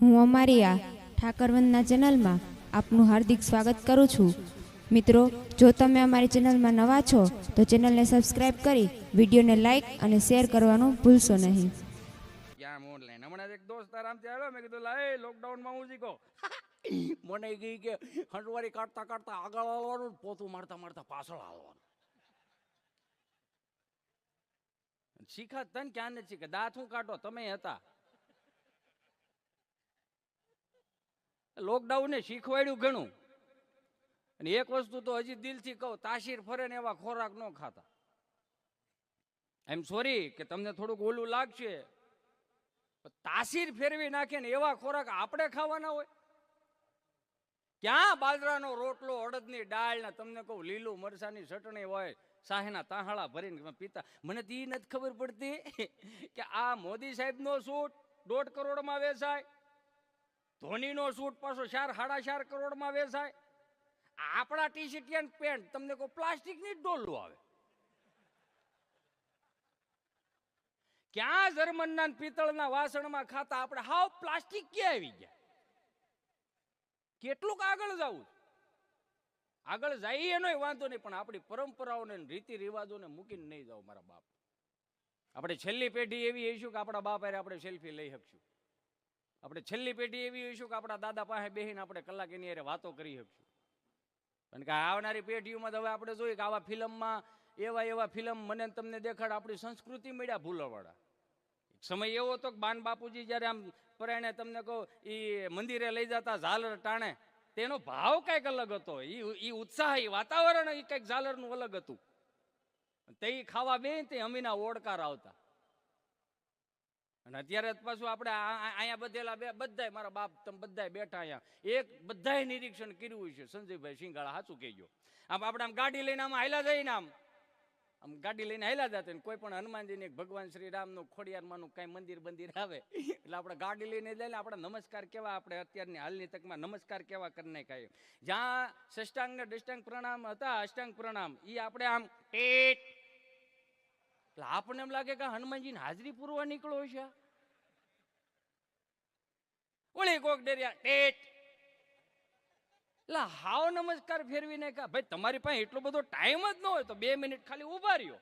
હું અમારી આ ઠાકરવંદના ચેનલમાં આપનું હાર્દિક સ્વાગત કરું છું। મિત્રો, જો તમે અમારી ચેનલમાં નવા છો તો ચેનલને સબસ્ક્રાઇબ કરી વિડીયોને લાઇક અને શેર કરવાનું ભૂલશો નહીં। ક્યાં ઓનલાઈન હમણાં એક દોસ્ત આરામથી આવ્યો, મેં કીધું લાય લોકડાઉનમાં હું શીખો મને કહી કે હંડવારી કાઢતા કાઢતા આગળ હાલવાનું, પોતું મારતા મારતા પાછળ હાલવાનું। શીખા તને ક્યાં નથી શીખે, દાંત હું કાઢો તમે હતા। લોકડાઉને શીખવાડ્યું ઘણું, અને એક વસ્તુ તો હજી દિલથી કહું, તાસીર ફરે ને એવા ખોરાક ન ખાતા। આઈ એમ સોરી કે તમને થોડુંક ઓલું લાગશે, તાસીર ફેરવી નાખે ને એવા ખોરાક આપણે ખાવાના હોય? ક્યાં બાજરાનો રોટલો, અડદની દાળ ને તમને કહું લીલું મરચાની ચટણી હોય, શાહીના તાહાળા ભરીને પીતા। મને તો એ નથી ખબર પડતી કે આ મોદી સાહેબનો સૂટ 1.5 કરોડમાં વેચાય, ધોનીનો સૂટ પાછો 4-4.5 કરોડમાં વેચાય, આપણા ટી શર્ટ પેન્ટ તમને કહું પ્લાસ્ટિકની જ ડોલું આવે। ક્યાં જર્મનના પિત્તળના વાસણમાં ખાતા, આપણે હાવ પ્લાસ્ટિક ક્યાં આવી ગયા? કેટલુંક આગળ જવું? આગળ જઈએ એનો વાંધો નહીં, પણ આપણી પરંપરાઓને રીતિ રિવાજોને મૂકીને નહીં જાવ મારા બાપ। આપણે છેલ્લી પેઢી એવી હઈશું કે આપણા બાપ હારે આપણે સેલ્ફી લઈ શકશું। આપણે છેલ્લી પેઢી એવી હઈશું કે આપણા દાદા પાસે બેસીને આપણે કલાક એની હારે વાતો કરી શકશું। કારણ કે આવનારી પેઢીઓમાં હવે આપણે જોઈએ કે આવા ફિલ્મમાં એવા ફિલ્મ મને તમને દેખાડ, આપણી સંસ્કૃતિ મળ્યા ભૂલવાળા। સમય એવો હતો કે બાન બાપુજી જ્યારે આમ પરાયણે તમને કહો એ મંદિરે લઈ જતા ઝાલર ટાણે, તેનો ભાવ કંઈક અલગ હતો, એ ઉત્સાહ, એ વાતાવરણ એ કંઈક ઝાલરનું અલગ હતું। તે ખાવા બે તે અમીના ઓડકાર આવતા। અને અત્યારે પાછું આપણે અહીંયા બધેલા બધાય મારા બાપ તમે બધાય બેઠા અહીંયા, એક બધાય નિરીક્ષણ કર્યું છે સંજયભાઈ સિંગાળા, સાચું કહેજો। આમ આપણે આમ ગાડી લઈને આમ હાલ્યા જઈને આમ ગાડી લઈને હાલ્યા જતા, કોઈ પણ હનુમાનજીને ભગવાન શ્રી રામનું ખોડિયારમાંનું કઈ મંદિર આવે એટલે આપણે ગાડી લઈને જઈને આપણે નમસ્કાર કેવા, આપણે અત્યારની હાલની તકમાં નમસ્કાર કેવા કરી નાખાય। જ્યાં ષષ્ટાંગ ને દષ્ટાંગ પ્રણામ હતા, અષ્ટાંગ પ્રણામ એ આપણે આમ એટલે આપણને એમ લાગે કે હનુમાનજીની હાજરી પૂરવા નીકળો છે। ઓળી કોક ડેરિયા ટેટ એટલે હાવ નમસ્કાર ફેરવીને કા ભાઈ, તમારી પાસે એટલો બધો ટાઈમ જ ન હોય તો 2 મિનિટ ખાલી ઉભા રહ્યો,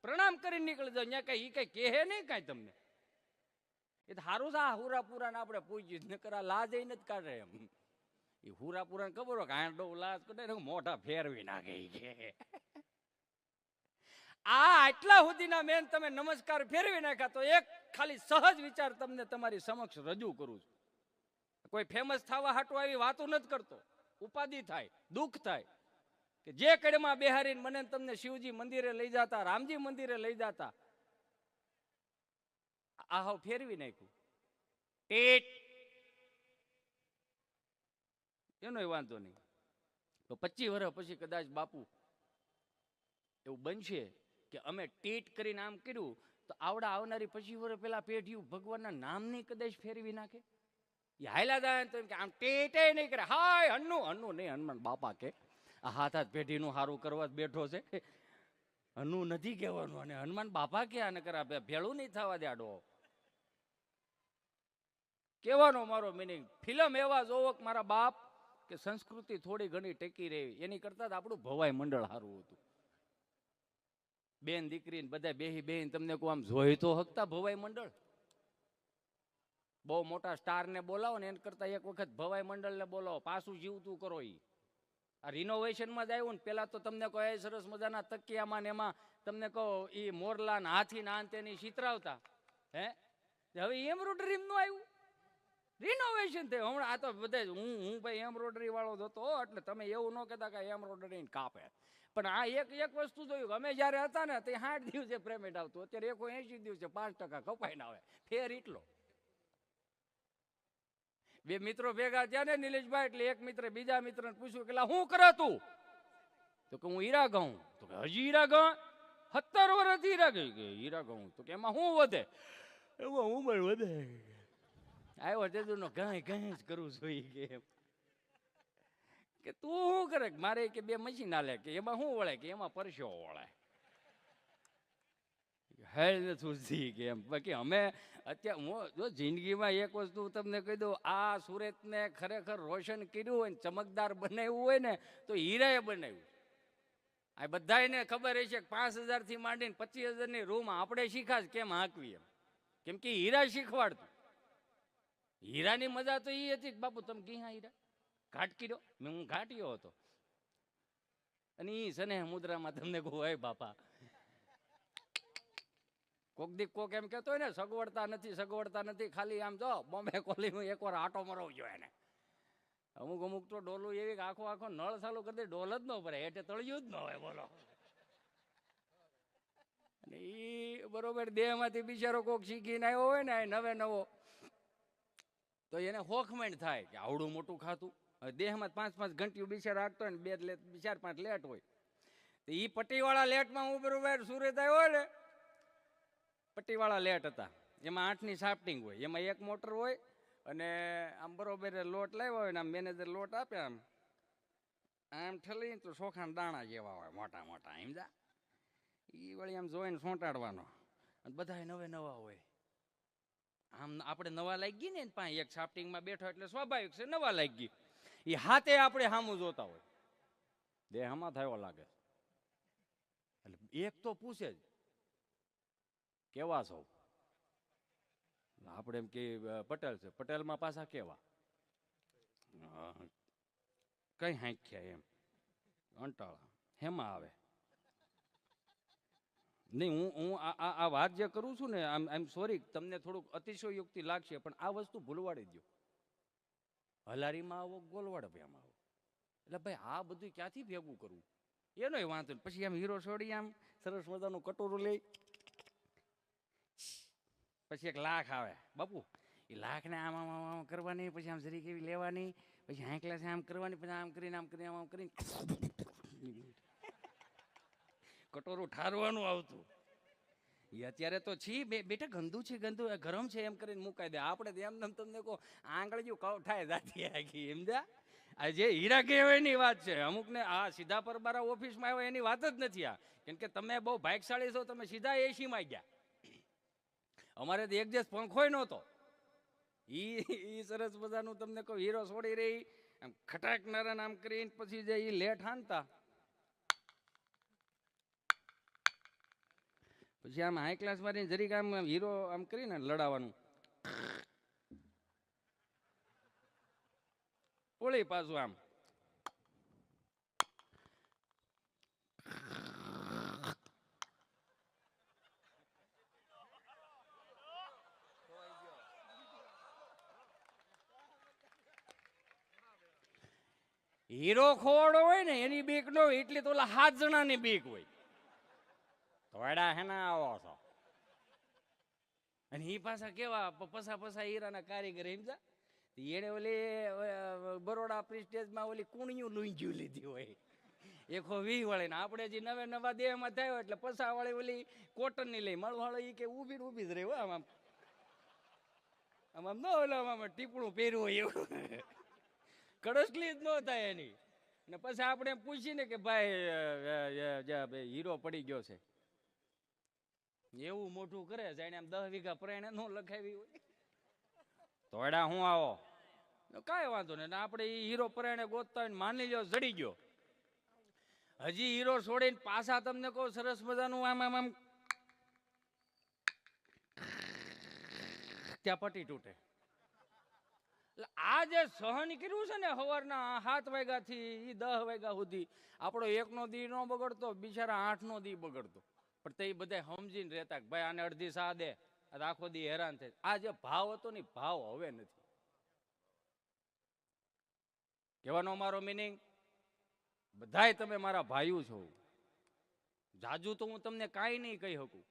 પ્રણામ કરીને નીકળી જાવ। ત્યાં કઈ કઈ કહે નહીં કાંઈ તમને, એ તો સારું છે આ હુરાપુરા ને આપણે પૂછ્યું ન કરા લાજ નથી કાઢે એમ। એ હુરાપુરા ને ખબર હોય કે આંડો લાજ કાઢે મોઢા ફેરવી નાખે છે। આ આટલા સુધીના મેન તમે નમસ્કાર ફેરવી નાખ્યા, તો એક ખાલી સહજ વિચાર તમને તમારી સમક્ષ રજૂ કરું છું। કોઈ ફેમસ થવા હાટું આવી વાતો નથી કરતો, ઉપાધિ થાય, દુઃખ થાય કે જે કડમાં બેહારીને મને તમને શિવજી મંદિરે લઈ જતા, રામજી મંદિરે લઈ જતા, આ હાવ ફેરવી નાખ્યું ટેટ, એનો વાંધો નહીં। તો 25 વર્ષ પછી કદાચ બાપુ એવું બનશે કે અમે ટેટ કરીને આમ કર્યું, તો આવનારી 25 વર્ષ પેલા પેઢીઓ ભગવાનના નામની કદાચ ફેરવી નાખે। એ હાયલા જાય તો એમ કે આમ ટેટે નહીં કરે, હાય હન્નુ નહીં, હનુમાન બાપા કે આ હાથ પેઢીનું સારું કરવા બેઠો છે, હન્નુ નથી કહેવાનું, અને હનુમાન બાપા કે આને કરા ભેળું નહીં થવા દે આડો કહેવાનો મારો મિનિંગ। ફિલ્મ એવા જોવો મારા બાપ કે સંસ્કૃતિ થોડી ઘણી ટેકી રહી, એની કરતા આપણું ભવાઈ મંડળ સારું હતું। બેન દીકરીને બધા બેહીને તમને કોઈ આમ જોઈ તો હકતા ભવાઈ મંડળ? બહુ મોટા સ્ટાર ને બોલાવો ને એના કરતા એક વખત ભવાઈ મંડળ ને બોલાવો, પાછું જીવતું કરો। આ રિનોવેશનમાં જ આવ્યું ને, પેલા તો તમને કહો સરસ મજાના તકિયામાં ને એમાં તમને કહો એ મોરલા ને હાથી ના અંતેની ચિતરાવતા, હે હવે એમ્બ્રોઇડરી નું આવ્યું, રિનોવેશન થયું હમણાં। આ તો બધા હું ભાઈ એમ્બ્રોઇડરી વાળો જ હતો, એટલે તમે એવું ન કહેતા કે એમ્બ્રોઇડરી કાપે, પણ આ એક વસ્તુ જોયું, અમે જયારે હતા ને તે 60 દિવસે પેમેન્ટ આવતું, અત્યારે 180 દિવસે 5% કપાઈને આવે, ફેર એટલો। બે મિત્રો ભેગા થયા ને નિલેશભાઈ, એટલે એક મિત્ર બીજા મિત્રને પૂછ્યું કે શું કરે તું? તો કે હું હીરા ઘઉં। તો કે હજી હીરા ઘઉં? 17 વર્ષથી હીરા ગઈ કે હીરા ઘઉં? તો કે એમાં શું વધે? એમાં ઉંમર વધે, આવ્યો તેજુ નો ગાય જ કરું જોઈએ કે તું શું કરે? મારે કે 2 મશીન હાલે, કે એમાં શું વળે? કે એમાં પરસ્યો વળે। હેલ નથી ઉઠતી કે એમ. બાકી અમે અત્યારે હું જો જિંદગીમાં એક વસ્તુ તમને કહી દઉં, આ સુરતને ખરેખર રોશન કર્યું હોય ને ચમકદાર બનાવ્યું હોય ને તો હીરાએ બનાવ્યું. આ બધાને ખબર હશે કે 5,000 થી માંડીને 25,000 ની રૂમ આપણે શીખા જ કેમ હાંકવી એમ. કેમ કે હીરા શીખવાડતું. હીરાની મજા તો એ હતી કે બાપુ તમે ક્યાં હીરા ઘાટ કર્યો, હું ઘાટ્યો હતો. અને એ સને મુદ્રામાં તમને કહું, હે બાપા કોક દીક કોક એમ કહેતો હોય ને સગવડતા નથી ખાલી આમ જો બોમ્બે કોલીનું એકવાર આટો મરવો જોઈએ એને. અમુક તો ડોલું એવી આખો નળ ચાલુ કરી દે, ડોલ જ ન ભરે, હેઠે તળિયું જ ન હોય બોલો. અને એ બરોબર દેહમાંથી બિચારો કોક શીખીને આવ્યો હોય ને નવે નવો તો એને હોખમણ થાય કે આવડું મોટું ખાતું. દેહમાં 5-5 ઘંટીઓ બિચારો રાખતો હોય ને 4-5 લેટ હોય. તો એ પટ્ટીવાળા લેટમાં હું બરોબર સુરત આવ્યો ને, પટ્ટીવાળા લેટ હતા. એમાં 8ની સાફ્ટિંગ હોય, એમાં એક મોટર હોય અને આમ બરોબર લોટ લાવ્યો હોય ને આમ મેનેજર લોટ આપે આમ ઠલીને તો ચોખાના દાણા જેવા હોય મોટા મોટા. સમજા એ વળી આમ જોઈને સોંટાડવાનો. અને બધા નવા હોય. આમ આપણે નવા લાગી ગઈ ને પાંચ એક સાફ્ટિંગમાં બેઠો એટલે સ્વાભાવિક છે નવા લાગી ગઈ. એ હાથે આપણે સામું જોતા હોય, દેહમાં થયો લાગે. એટલે એક તો પૂછે જ કેવા છો, આપણે એમ કે પટેલ છે, પટેલમાં પાછા કેવા કઈ હાંખ્યા એમ અંટાળા હેમાં આવે. નહીં હું આ વાત જે કરું છું ને આમ સોરી તમને થોડુંક અતિશયોક્તિ લાગશે પણ આ વસ્તુ ભૂલવાડી દો. હલારીમાં આવો ગોલવાડમાં આવો એટલે ભાઈ આ બધું ક્યાંથી ભેગું કરવું એનો વાંધો નહીં. પછી આમ હીરો છોડી આમ સરસ મજાનું કટોરું લઈ પછી એક લાખ આવે બાપુ, એ લાખને આમ આમ આમ કરવાની, પછી આમ જરી કેવી લેવાની, પછી હાંકલા આમ કરવાની, પછી આમ કરીને કટોરું ઠારવાનું આવતું. એ અત્યારે તો છી બેટા ગંદુ છે ગરમ છે એમ કરીને મુકાઈ દે. આપણે એમ તમને કહો આંગળીઓ કવઠાય જાતી આખી સમજા. આ જે હીરા કહેવાય એની વાત છે. અમુકને આ સીધા પરબારા ઓફિસમાં આવ્યા એની વાત જ નથી આ. કેમ કે તમે બહુ ભાગશાળી છો, તમે સીધા એસીમાં ગયા. અમારે તો એક દિવસ પંખોય નહોતો. ઈ સરસ મજાનું તમને કહું હીરો છોડી રહી આમ ખટાક નારાયણ આમ કરીને પછી જે ઈ લેટ હાનતા પછી આમ હાઈ ક્લાસ મારીને જરીક આમ હીરો આમ કરીને લડાવવાનું ઓળી પાછું આમ હીરો ખોડો હોય ને એની બીક ન હોય એટલી તો ઓલા 7 જણાની બીક હોય. થોડા હેના આવો છો અને એ પાછા કેવા પસા હીરાના કારીગર સમજા. એને ઓલી બરોડા પ્રિસ્ટેજમાં ઓલી કુણિયું લૂંજ્યું લીધી હોય 120 વાળી ને આપણે જે નવા દેહમાં થયો એટલે પસા વાળી ઓલી કોટન ની લઈ મળવાળો એ કે ઊભી જ રહે આમ આમ આમ ન ઓલા આમ ટીપણું પહેર્યું હોય એવું કડસલી જ ન થાય એની. ને પછી આપણે પૂછીને કે ભાઈ હીરો પડી ગયો છે એવું મોટું કરે જાણે આમ 10 વીઘા પ્રેણે ન લખાવી હોય. તોડા હું આવો કાંઈ વાંધો નહીં. આપણે એ હીરો પ્રેણે ગોતતા હોય માની લો જડી ગયો, હજી હીરો છોડીને પાછા તમને કહું સરસ મજાનું આમ આમ આમ ત્યાં પટી તૂટે. એટલે આ જે સહન કર્યું છે ને સવારના 7 વાગ્યાથી 10 વાગ્યા સુધી આપણો 1નો દી ન બગડતો, બિચારા 8નો દી બગડતો. પણ તે બધા સમજીને રહેતા કે ભાઈ આને અડધી સા દે, આખો દી હેરાન થાય. આ જે ભાવ હતો ને ભાવ હવે નથી. કહેવાનો મારો મિનિંગ બધાય તમે મારા ભાઈઓ છો. જાજુ તો હું તમને કાંઈ નહીં કહી શકું,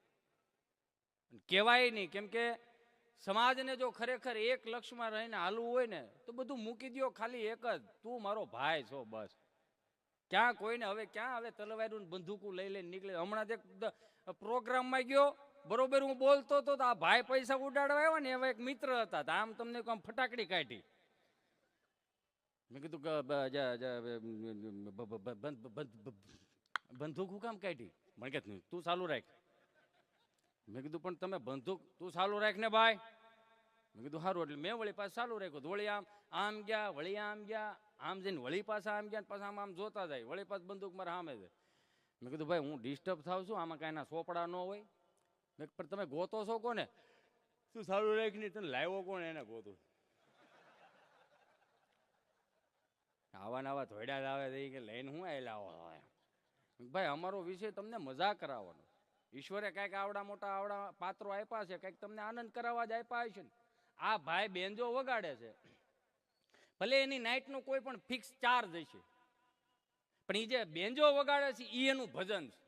કહેવાય નહીં. કેમ કે સમાજને જો ખરેખર એક લક્ષ્યમાં રહીને હાલવું હોય ને તો બધું મૂકી દો, ખાલી એક જ તું મારો ભાઈ છો બસ. ક્યાં કોઈને હવે તલવારું બંદૂકું લઈ લઈને નીકળે. હમણાં એક પ્રોગ્રામમાં ગયો બરોબર હું બોલતો હતો તો આ ભાઈ પૈસા ઉડાડવા આવ્યા ને એવા એક મિત્ર હતા. આમ તમને આમ ફટાકડી કાઢી. મેં કીધું બંદૂક કામ કાઢી? મને કે તું ચાલુ રાખ. મેં કીધું પણ તમે બંદૂક તું ચાલુ રાખ ને ભાઈ. મેં કીધું સારું. એટલે મેં વળી પાછું ચાલુ રાખ્યું. તો વળી આમ ગયા, વળી આમ ગયા, આમ જઈને વળી પાછા આમ ગયા, પાછા આમ જોતા જાય, વળી પાછું બંદૂક મારા સામે છે. મેં કીધું ભાઈ હું ડિસ્ટર્બ થાવ છું, આમાં કાંઈ ના સોપડા ન હોય. મેં પણ તમે ગોતો છો કોને? તું સારું રાખ નહીં, તને લાવ્યો કોણ એને ગોતું. આવા નવા ધોડ્યા જ આવે છે કે લઈને હું આવેલા આવો. ભાઈ અમારો વિષય તમને મજા કરાવવાનો. ઈશ્વરે કાંઈક આવડા મોટા આવડા પાત્રો આપ્યા છે, કંઈક તમને આનંદ કરાવવા જ આપ્યા છે ને. આ ભાઈ બેન્જો વગાડે છે, ભલે એની નાઇટનો કોઈ પણ ફિક્સ ચાર્જ હશે, પણ એ જે બેન્જો વગાડે છે એ એનું ભજન છે.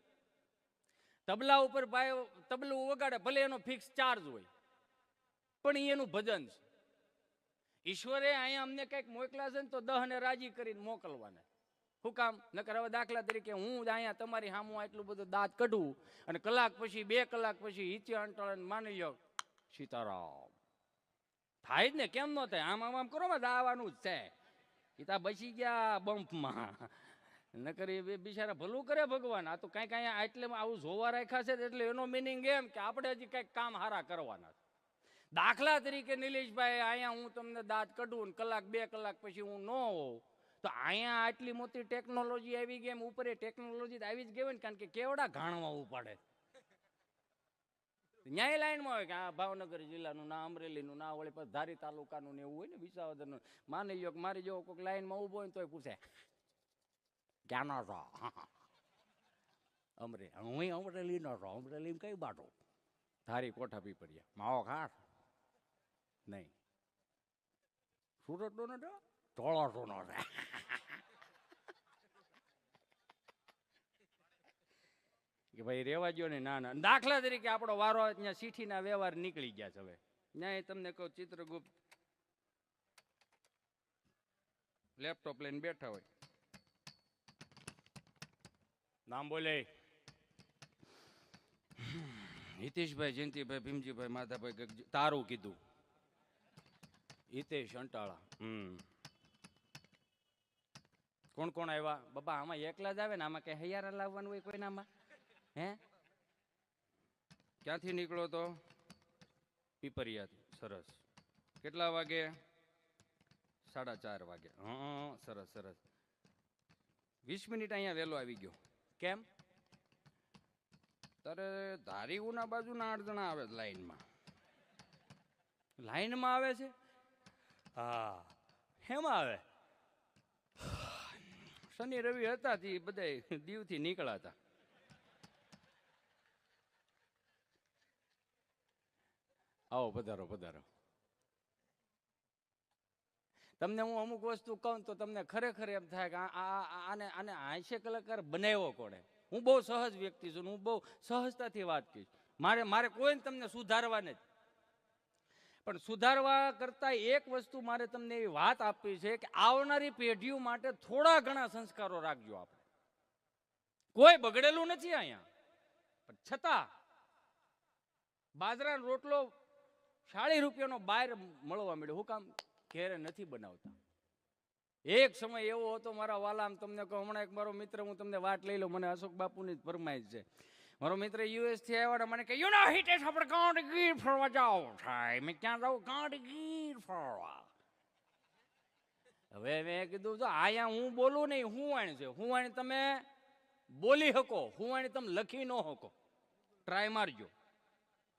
તબલા ઉપર ભાઈ તબલું વગાડે, ભલે એનો ફિક્સ ચાર્જ હોય, પણ એ એનું ભજન છે. ઈશ્વરે અહીંયા અમને કંઈક મોકલ્યા છે ને તો 10 ને રાજી કરીને મોકલવાના. શું કામ? નકર હવે દાખલા તરીકે હું અહીંયા તમારી સામું આટલું બધું દાંત કાઢું અને કલાક પછી 2 કલાક પછી હિચે અંટાળે માની લો સીતારામ થાય જ ને, કેમ ન થાય? આમ આમ કરો ને દાવાનું જ છે. ઈતા બચી ગયા બમ્પમાં. નકર એ બિચારા ભલું કરે ભગવાન. આ તો કાંઈક અહીંયા એટલે આવું જોવા રાખ્યા છે એટલે એનો મિનિંગ એમ કે આપણે હજી કંઈક કામ હારા કરવાના. દાખલા તરીકે નિલેશભાઈ અહીંયા હું તમને દાંત કાઢું ને કલાક 2 કલાક પછી હું ન હોઉં તો અહીંયા આટલી મોટી ટેકનોલોજી આવી ગઈ, એમ ઉપર ટેકનોલોજી આવી જ ગઈ ને, કારણ કે કેવડા ઘાણવા ઉપાડે. ન્યાય લાઈનમાં હોય કે આ ભાવનગર જિલ્લાનું ના, અમરેલીનું ના, વળી પછી ધારી તાલુકાનું ને એવું હોય ને, વિસાવદરનું. માની લો કે મારી જેવો કોઈક લાઈનમાં ઊભો હોય ને તોય પૂછે ક્યાંનો છો? હું અમરેલીનો છો. અમરેલી કઈ બાટો? ધારી કોઠા પીપરિયા. માવો ખાસ નહીં. સુરતનો ને ધોળાસોનો છે. કે ભાઈ રેવા દો ને. ના ના. દાખલા તરીકે આપણો વારો ત્યાં ચીઠીના વ્યવહાર નીકળી ગયા છે. હવે ત્યાં તમને કહું, ચિત્રગુપ્ત લેપટોપ લઈને બેઠા હોય, નામ બોલે હિતેશભાઈ, જયંતિભાઈ, ભીમજીભાઈ, માધાભાઈ, તારું કીધું હિતેશ અંટાળા. કોણ કોણ આવ્યા? બાબા આમાં એકલા જ આવે ને, આમાં કઈ હૈયારા લાવવાનું હોય કોઈનામાં? હે ક્યાંથી નીકળો તો? પીપરિયાથી. સરસ. કેટલા વાગે? 4:30 વાગે. હા સરસ સરસ. 20 મિનિટ અહીંયા વહેલો આવી ગયો. કેમ? તારે ધારી ઉના બાજુના 8 જણા આવે લાઈનમાં. લાઈનમાં આવે છે? હા. હેમાં આવે? શનિ રવિ હતા તે બધા દીવથી નીકળ્યા હતા. આવો પધારો પધારો. તમને હું અમુક વસ્તુ કહું તો તમને ખરેખર એમ થાય કે આને આને હાસ્ય કલાકાર બનાવ્યો કોણે? હું બહુ સહજ વ્યક્તિ છું, હું બહુ સહજતાથી વાત કહીશ. મારે કોઈને તમને સુધારવા નથી, પણ સુધારવા કરતા એક વસ્તુ મારે તમને એવી વાત આપવી છે કે આવનારી પેઢીઓ માટે થોડા ઘણા સંસ્કારો રાખજો. આપણે કોઈ બગડેલું નથી અહીંયા, પણ છતાં બાજરાનો રોટલો 40 રૂપિયાનો બહાર મળવા મળ્યો. શું કામ? ઘેરે નથી બનાવતા. એક સમય એવો હતો મારા વાલા, તમને કહું, હમણાં એક મારો મિત્ર, હું તમને વાત લઈ લઉં, મને અશોક બાપુની ફરમાઈશ છે. મારો મિત્ર યુએસ થી આવ્યા, મને કહે હિતેશ આપણે ગાંધીગીર ફરવા જાવ થાય. મેં ક્યાં જાઉં? ગાંધીગીર ફરવા. હવે મેં કીધું જો આયા હું બોલું નહીં, હું વાણી છે, હું વાણી તમે બોલી શકો, હું વાણી તમે લખી ન શકો. ટ્રાય મારજો.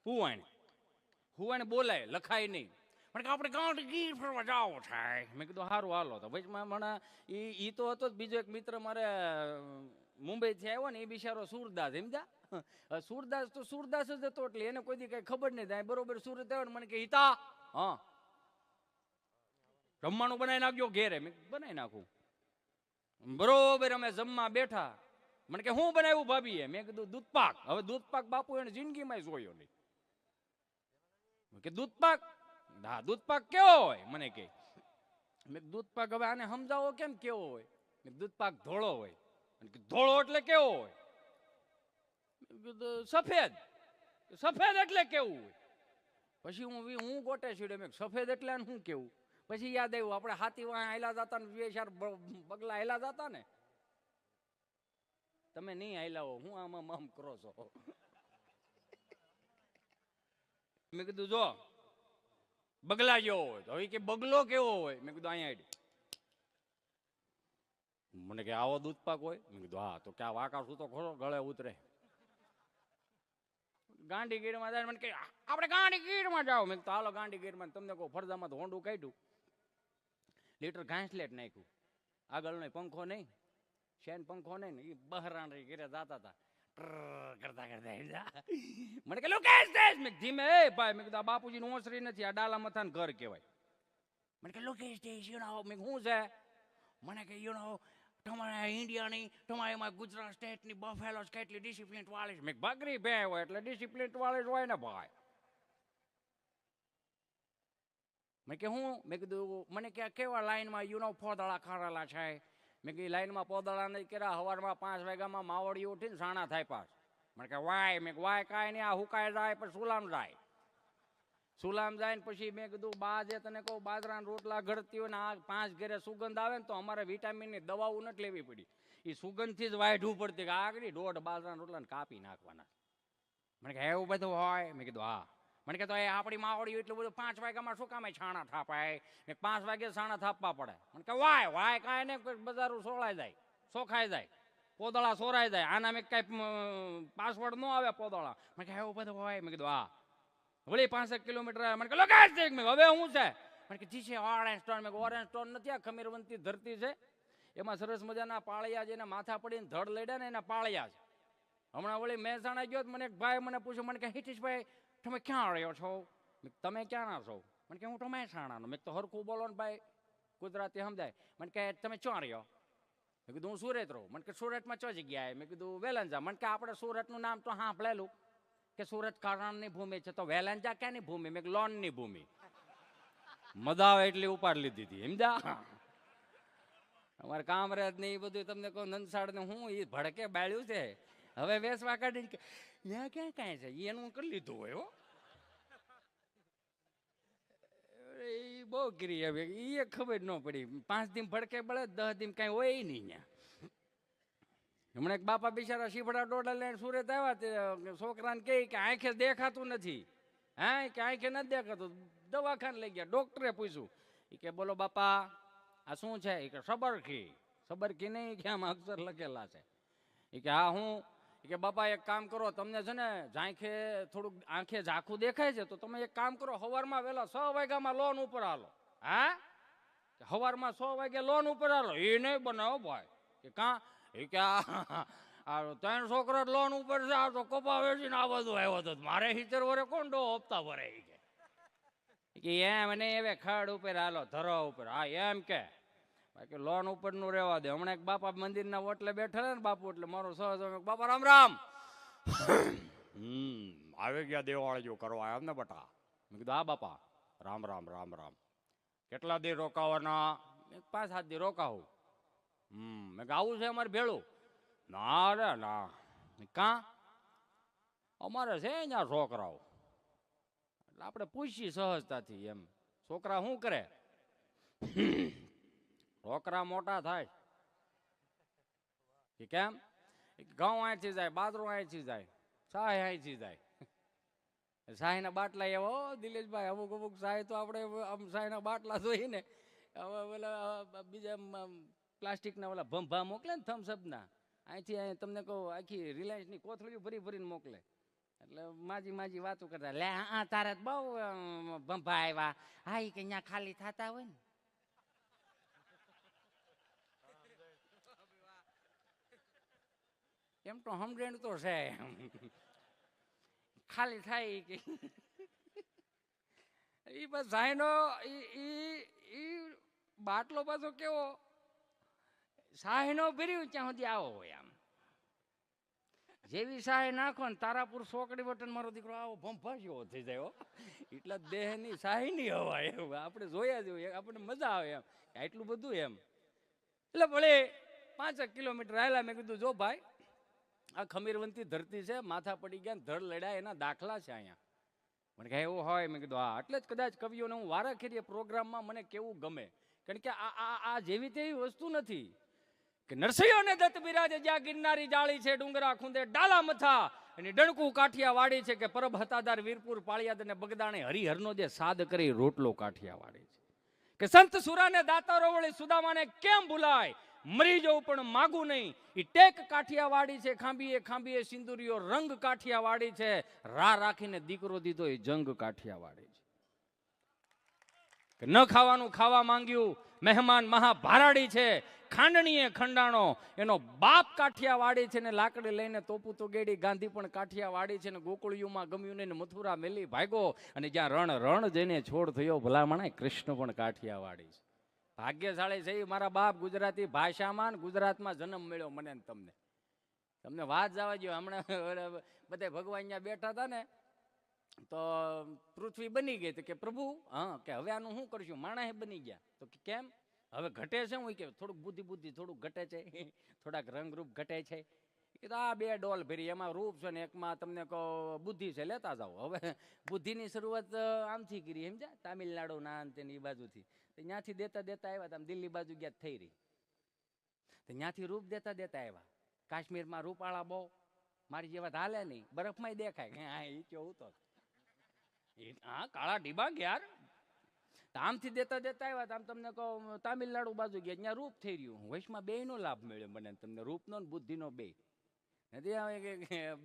હું વાણી બોલાય, લખાય નહીં. પણ કે આપણે ગાંધીગીર ફરવા જાવ થાય. મેં કીધું સારું હાલો. તો ભાઈ મને ઈ તો હતો જ. બીજો એક મિત્ર મારે મુંબઈ થી આવ્યો ને, એ બિચારો સુરદાસ. સમજા? સુરદાસ તો સુરદાસ જ હતો, એટલે એને કોઈ દી કઈ ખબર નહીં થાય. બરોબર સુરત આવ્યો ને મને કે હિતા, હા જમવાનું બનાવી નાખજો ઘેરે. મેં બનાવી નાખું. બરોબર અમે જમવા બેઠા. મને કે હું બનાવ્યું ભાભીએ? મેં કીધું દૂધપાક. હવે દૂધપાક બાપુ એને જિંદગીમાં જોયો નહીં. કે દૂધપાક? હા દૂધપાક કેવો હોય? મને કે. મેં દૂધપાક હવે આને સમજાવો કેમ કેવો હોય? દૂધપાક ધોળો હોય. ધોળો એટલે કેવો હોય? સફેદ. સફેદ એટલે કેવું હોય? પછી હું ગોટે છેડે. મેં સફેદ એટલે શું કેવું? પછી યાદ આવ્યું, આપણે હાથી વાહ હાયલા જતા ને 2-4 બગલા હાયલા જતા ને. તમે નહીં હાયલા હો, હું આમ કરો છો. મેં કીધું જો બગલા જેવો હોય તો હવે કે બગલો કેવો હોય, મેં કીધું અહીંયા આડી. મને કે આવો દૂધ પાક હોય, મેં કીધું હા. તો ક્યાં વાંકા શું તો ખરો ગળે ઉતરે. ગાંડી ગીરમાં જાય, મને કે આપણે ગાંડી ગીરમાં જાઓ. મેં તો હાલો ગાંડી ગીરમાં. તમને કહું ફરજામાં તો હોંડું કાઢ્યું, લીટર ઘાસલેટ નાખ્યું, આગળ નહીં પંખો નહીં, શેન પંખો નહીં ને એ બહરાણ ઘેરે જાતા હતા કરતા કરતા. મને કે લોકેશ દેશ. મેં ધીમે એ ભાઈ, મેં કીધું આ બાપુજીનું ઓસરી નથી, આ ડાલા મથાન ઘર કહેવાય. મને કે લોકેશ દેશ યુ નો. મેં શું છે? મને કે યુ નો તમારે ઇન્ડિયાની તમારે એમાં ગુજરાત સ્ટેટની બફેલો કેટલી ડિસિપ્લિન વાળી છે. મેં બકરી ભે હોય એટલે ડિસિપ્લિન વાળી જ હોય ને ભાઈ. મેં કે હું? મેં કીધું મને કે કેવા લાઈનમાં યુ નો પોદળા ખારેલા છે. મેં કીધું લાઈનમાં પોદળા નહીં કર્યા, સવારમાં 5 વાગ્યામાં માવડી ઉઠીને સાણા થાય પાસ. મને કે વાય. મેં વાય કાંઈ નહીં, આ હુકાય જાય પછી સુલામ જાય. સુલામ જાય ને પછી મેં કીધું બા જે તને કહું બાજરાના રોટલા ઘડતી હોય ને આ 5 ઘરે સુગંધ આવે ને તો અમારે વિટામિનની દવાઓ નથી લેવી પડી. એ સુગંધથી જ વાઢવું પડતી કે આગળ 1.5 બાજરાના રોટલાને કાપી નાખવાના. મને કે એવું બધું હોય? મેં કીધું હા. મને કે તો એ આપણી માવડી એટલું બધું 5 વાગ્યામાં શું કામે છાણા થાપાય? મેં 5 વાગે છાણા થાપવા પડે. મને કે વાય વાય કાંઈ નહીં, બજારું સોળાઈ જાય, સોખાઈ જાય, પોદળા સોરાઈ જાય. આના મેં કાંઈ પાસવર્ડ ન આવે પોદળા. મને કે એવું બધું હોય? મેં કીધું હા. વળી 5 કિલોમીટર આવે. મને કે લોકેશ દેખ. મેં હવે શું છે? મને કે જી છે ઓરેન્જ સ્ટોન. મેં ઓરેન્જ સ્ટોન નથી, આ ખમીરવંતી ધરતી છે, એમાં સરસ મજાના પાળિયા જેને માથા પડીને ધડ લડ્યા ને એના પાળિયા છે. હમણાં વળી મહેસાણા ગયો મને એક ભાઈ મને પૂછ્યું, મને કે હિતેશભાઈ તમે ક્યાં રહ્યો છો? તમે ક્યાંના છો? મને કે હું તો મહેસાણાનો. મેં તો હરખું બોલો ને ભાઈ, ગુજરાતી સમજાય. મને કે તમે ક્યાં રહ્યો? મેં કીધું હું સુરત રહું. મને કે સુરતમાં ચો જગ્યાએ? મેં કીધું વેલંજા. મને કે આપણે સુરતનું નામ તો સાંભળેલું કે સુરત કરણની ભૂમિ છે, તો વેલંજા ક્યાંની ભૂમિ? મેં લોનની ભૂમિ. મજા આવે એટલી ઉપાડ લીધી હતી સમજા. અમારે કામરેજ ને એ બધું તમને કહું નંદસાડ ને હું એ ભડકે બાળ્યું છે. હવે વેસવા કાઢી કે ત્યાં ક્યાં કાંઈ છે એનું કરી લીધું હોય. એ બહુ કરી હવે એ ખબર ન પડી. 5 દિન ભડકે બળે, 10 દિન કાંઈ હોય નહીં ત્યાં. હમણાં એક બાપા બિચારા શીફડા ડોડા લઈને સુરત આવ્યા, તે છોકરાને કહે કે આંખે દેખાતું નથી. હા કે આંખે નથી દેખાતું. દવાખાને લઈ ગયા, ડોક્ટરે પૂછ્યું એ કે બોલો બાપા આ શું છે? એ કે સબરખી. સબરખી નહીં કે આમાં અક્ષર લખેલા છે. એ કે હા હું? એ કે બાપા એક કામ કરો, તમને છે ને ઝાંખે થોડુંક આંખે ઝાખું દેખાય છે તો તમે એક કામ કરો, સવારમાં વહેલા 6 વાગ્યામાં લોન ઉપર હાલો. હા સવારમાં 6 વાગે લોન ઉપર હાલો. એ નહીં બનાવો ભાઈ. કે કાં? એ કે આ 3 છોકરા લોન ઉપર છે, આ તો કપા વેચીને આ બધું આવ્યો હતો. મારે 70 વરે કોણ ડો હપ્તા ભરે? કે એમ નહીં હવે ખડ ઉપર હાલો, ધરો ઉપર. હા એમ કે બાકી લોન ઉપર નું રહેવા દે. હમણાં એક બાપા મંદિરના ઓટલે બેઠેલા ને બાપુ, એટલે મારો સહજ બાપા રામ રામ. આવી ગયા દેવાળી જો કરવા આવ્યા ને બટા. મેં કીધું હા બાપા રામ રામ રામ રામ. કેટલા દી રોકાવાના? 5-7 દી રોકાવું. મેં આવું છે અમારે ભેળું? ના રે ના. કાં? અમારે છે અહીંયા છોકરાઓ, એટલે આપણે પૂછીએ સહજતાથી એમ. છોકરા શું કરે? છોકરા મોટા થાય. કે કેમ? ઘઉં અહીંથી જાય, બાજરો અહીંથી જાય, સાય અહીંથી જાય. સાયના બાટલા એવો દિલેશભાઈ, અમુક અમુક સાય તો આપણે આમ સાયના બાટલા જોઈએ ને, હવે ઓલા બીજા પ્લાસ્ટિકના ઓલા ભંભા મોકલે ને થમ્સઅપના, અહીંથી તમને કહું આખી રિલાયન્સની કોથળીઓ ભરી ભરીને મોકલે. એટલે માજી માજી વાતો કરતા, લે હા તારે બહુ ભંભા આવ્યા. હા એ કે અહીંયા ખાલી થતા હોય ને. એમ તો સમજણ તો છે, ખાલી થાય કે એ બસ સાયનો ઈ બાટલો પાછો કેવો સાયનો ભર્યું ત્યાં સુધી આવો હોય. આમ જેવી સહાય નાખો ને તારાપુર સોકડી બટન મારો દીકરો આવો ભંભાશીઓ થઈ જાય. એટલા દેહની સહાયની હવા એવું આપણે જોયા જોઈએ, આપણને મજા આવે એમ એટલું બધું એમ. એટલે ભલે 5 કિલોમીટર આવેલા. મેં કીધું જો ભાઈ આ ખમીરવંતી ધરતી છે, માથા પડી ગયા ધડ લડ્યા એના દાખલા છે અહીંયા. મને કહે એવું હોય? મેં કીધું હા. એટલે જ કદાચ કવિઓને હું વારાખેરીએ પ્રોગ્રામમાં મને કેવું ગમે, કારણ કે આ જેવી તેવી વસ્તુ નથી. કે નરસિંહોને દત્ત બિરાજે જ્યાં ગિરનારી જાળી છે, ડુંગરા ખૂંદે ડાલા મથા, અને ડણકું કાઠિયાવાડી છે, કે પરબ હતાદાર વીરપુર પાળિયાદ અને બગદાણે હરિહરનો જે સાદ કરી રોટલો કાઠિયાવાડી છે, કે સંત સુરાને દાતારો વળી સુદામાને કેમ ભૂલાય, મરી જવું પણ માગું નહીં, ઈ ટેક કાઠિયાવાડી છે, ખાંભીએ ખાંભીએ સિંદુરિયો રંગ કાઠિયાવાડી છે, રા રાખીને દીકરો દીધો એ જંગ કાઠિયાવાડી છે, કે ન ખાવાનું ખાવા માંગ્યું, મહેમાન મહાભારાડી છે, ખાંડણીએ ખંડાણો, એનો બાપ કાઠિયાવાડી છે, ને લાકડી લઈને તોપું તો ગેડી, ગાંધી પણ કાઠિયાવાડી છે, ને ગોકુળિયુંમાં ગમ્યું ને મથુરા મેલી ભાગ્યો, અને જ્યાં રણ રણ જઈને છોડ થયો ભલામણા કૃષ્ણ પણ કાઠિયાવાડી છે. ભાગ્યશાળી છે મારા બાપ ગુજરાતી ભાષામાં ગુજરાતમાં જન્મ મળ્યો મને ને તમને. તમને વાત જવા દો, હમણાં બધા ભગવાન અહીંયા બેઠા હતા ને, તો પૃથ્વી બની ગઈ, તો કે પ્રભુ હા કે હવે આનું શું કરશું, માણસ બની ગયા, તો કેમ હવે ઘટે છે, હું કે થોડુંક બુદ્ધિ થોડુંક ઘટે છે, થોડાક રંગરૂપ ઘટે છે, કે આ બે ડોલ ભરી, એમાં રૂપ છે ને એકમાં તમને કહો બુદ્ધિ છે, લેતા જાઓ. હવે બુદ્ધિની શરૂઆત આમથી કરી, સમજ્યા, તામિલનાડુ ના અંતે એ બાજુથી, ત્યાંથી દેતા દેતા આવ્યા, આમ દિલ્હી બાજુ ગયા થઈ રહી, તો ત્યાંથી રૂપ દેતા દેતા આવ્યા. કાશ્મીરમાં રૂપાળા બહુ, મારી જેવા હાલે નહીં, બરફમાં દેખાય, હા એ કેવું તો હા કાળા ડિબાંગ યાર. આમથી દેતા દેતા આવ્યા, આમ તમને કહો તામિલનાડુ બાજુ ગયા, ત્યાં રૂપ થઈ રહ્યું. વૈશમાં બે નો લાભ મળ્યો મને, તમને રૂપનો ને બુદ્ધિનો બે.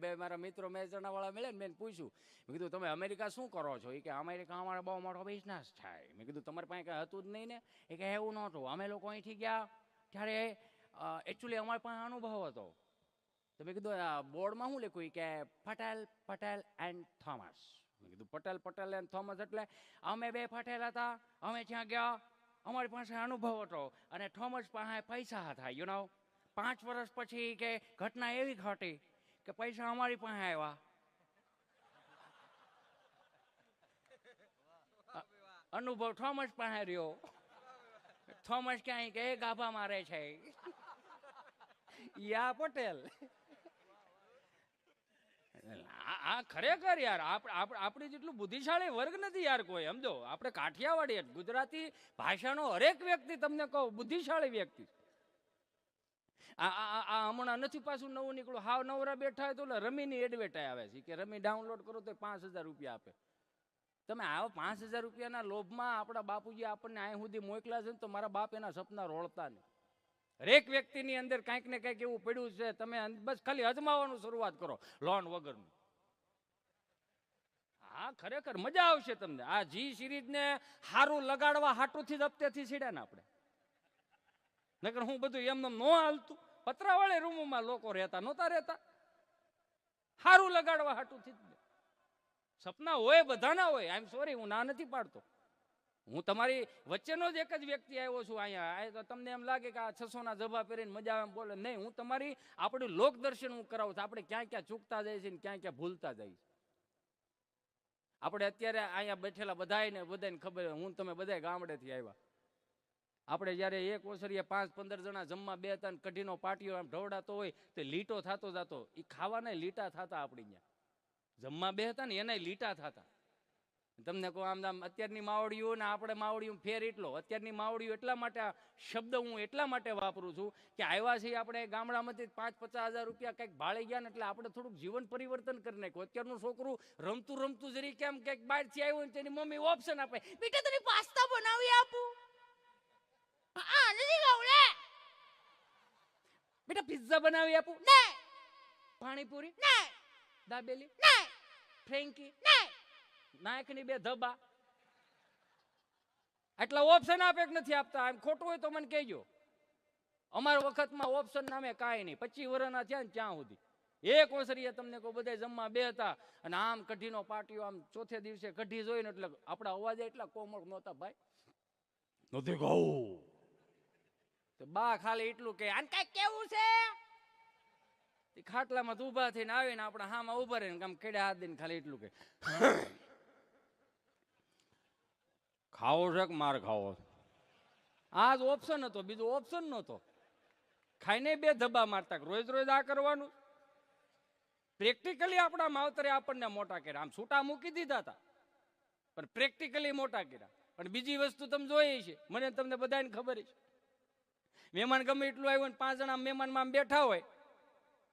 બે મારા મિત્રો મહેસાણા વાળા મળે ને, મેં પૂછ્યું, મેં કીધું તમે અમેરિકા શું કરો છો? એ કે અમેરિકા અમારે બહુ મોટો બિઝનેસ થાય. મેં કીધું તમારી પાસે કઈ હતું જ નહીં ને? એ કે એવું નહોતું, અમે લોકો અહીંથી ગયા ત્યારે એકચ્યુઅલી અમારી પાસે અનુભવ હતો. તો મેં કીધું બોર્ડમાં શું લખ્યું? કે પટેલ એન્ડ થોમસ. મેં કીધું પટેલ એન્ડ થોમસ એટલે અમે બે પટેલ હતા, અમે ત્યાં ગયા, અમારી પાસે અનુભવ હતો, અને થોમસ પાસે પૈસા હતા. યુ નો 5 વર્ષ પછી કે ઘટના એવી ઘટી કે પૈસા અમારી પાસે આવ્યા. અનુભવ થોમસ પાસે રહ્યો. થોમસ ક્યાંય કે ગાભા મારે છે, યા પટેલ. આ ખરેખર યાર આપણે જેટલું બુદ્ધિશાળી વર્ગ નથી યાર કોઈ, સમજો. આપણે કાઠિયાવાડી ગુજરાતી ભાષાનો હરેક વ્યક્તિ તમને કહો બુદ્ધિશાળી વ્યક્તિ. આ હમણાં નથી પાછું નવું નીકળ્યું, હાવ નવરા બેઠા હોય તો રમીની એડવર્ટાઈઝ આવે છે, કે રમી ડાઉનલોડ કરો તો 5,000 રૂપિયા આપે. તમે આવો 5,000 રૂપિયાના લોભમાં આપણા બાપુજી આપણને અહીં સુધી મોકલ્યા છે ને, તો મારા બાપ એના સપના રોળતા નહીં. હરેક વ્યક્તિની અંદર કંઈક ને કંઈક એવું પડ્યું છે, તમે બસ ખાલી અજમાવવાનું શરૂઆત કરો લોન વગરનું. હા ખરેખર મજા આવશે તમને. આ જી સિરીઝને સારું લગાડવા હાટુથી જ હપ્તેથી સીડ્યા ને આપણે, નકર હું બધું એમને ન હાલતું. પતરાવાળી રૂમોમાં લોકો રહેતા નહોતા રહેતા, સારું લગાડવા હાટુથી જ. સપના હોય બધાના હોય, આઈ એમ સોરી, હું ના નથી પાડતો. હું તમારી વચ્ચેનો જ એક જ વ્યક્તિ આવ્યો છું અહીંયા. તમને એમ લાગે કે આ 600 ના જભા પહેરીને મજા આવે એમ બોલે, નહીં. હું તમારી આપણું લોકદર્શન હું કરાવું છું. આપણે ક્યાં ક્યાં ચૂકતા જાય છે ને ક્યાં ક્યાં ભૂલતા જાય છે. આપણે અત્યારે અહીંયા બેઠેલા બધાને ખબર, હું તમે બધા ગામડેથી આવ્યા. આપણે જયારે એક ઓસરીએ 5-15 જણા જમવા બે હતા, કઢીનો પાટીઓ આમ ઢવડાતો હોય તો લીટો થતો જતો. એ ખાવાના લીટા થતા. આપણે અહીંયા જમવા બે હતા ને એના લીટા થતા. તમને કહું આમ અત્યારની માવડીઓ ને આપણે માવડીઓ ફેર એટલો. અત્યારની માવડીઓ એટલા માટે આ શબ્દ હું એટલા માટે વાપરું છું કે આવ્યા છીએ આપણે ગામડામાંથી 5-50 હજાર રૂપિયા કંઈક ભાળી ગયા ને, એટલે આપણે થોડુંક જીવન પરિવર્તન કરી નાખ્યું. અત્યારનું છોકરું રમતું જરી કેમ કંઈક બહારથી આવ્યું ને તેની મમ્મી ઓપ્શન આપે, બેટા તને પાસ્તા બનાવી આપું, નથી ખાવું લે. બેટા પિઝા બનાવી આપું, નહીં. પાણીપુરી, નહીં. દાબેલી, નહીં. ફ્રેન્કી, નહીં. નાયકની 2 ધબા. એટલા ઓપ્શન આપે કે નથી આપતા? એમ ખોટું હોય તો મને કહેજો. અમારા વખતમાં ઓપ્શન નામે કાંઈ નહીં. 25 વર્ષના થયા ને ત્યાં સુધી એક ઓસરીએ તમને કહું બધા જમવા બે હતા, અને આમ કઢીનો પાટીઓ આમ ચોથે દિવસે કઢી જોઈને એટલે આપણા અવાજ એટલા કોમળ નહોતા ભાઈ, નથી કહું. તો બા ખાલી એટલું કે આને કઈ કેવું છે, ખાટલામાં ઉભા થઈને આવીને આપણા હામાં ઉભા રહીને આમ કેડે હાથ દઈને ખાલી એટલું કે ખાવો છે કે માર ખાવો. આ જ ઓપ્શન હતો, બીજો ઓપ્શન નહોતો. ખાઈને 2 ધબ્બા મારતા. રોજ રોજ આ કરવાનું. પ્રેક્ટિકલી આપણા માવતરે આપણને મોટા કર્યા. આમ છૂટા મૂકી દીધા હતા પણ પ્રેક્ટિકલી મોટા કર્યા. પણ બીજી વસ્તુ તમે જોઈ છે, મને તમને બધાને ખબર છે મહેમાન ગમે એટલું આવ્યું ને 5 જણા મહેમાનમાં આમ બેઠા હોય,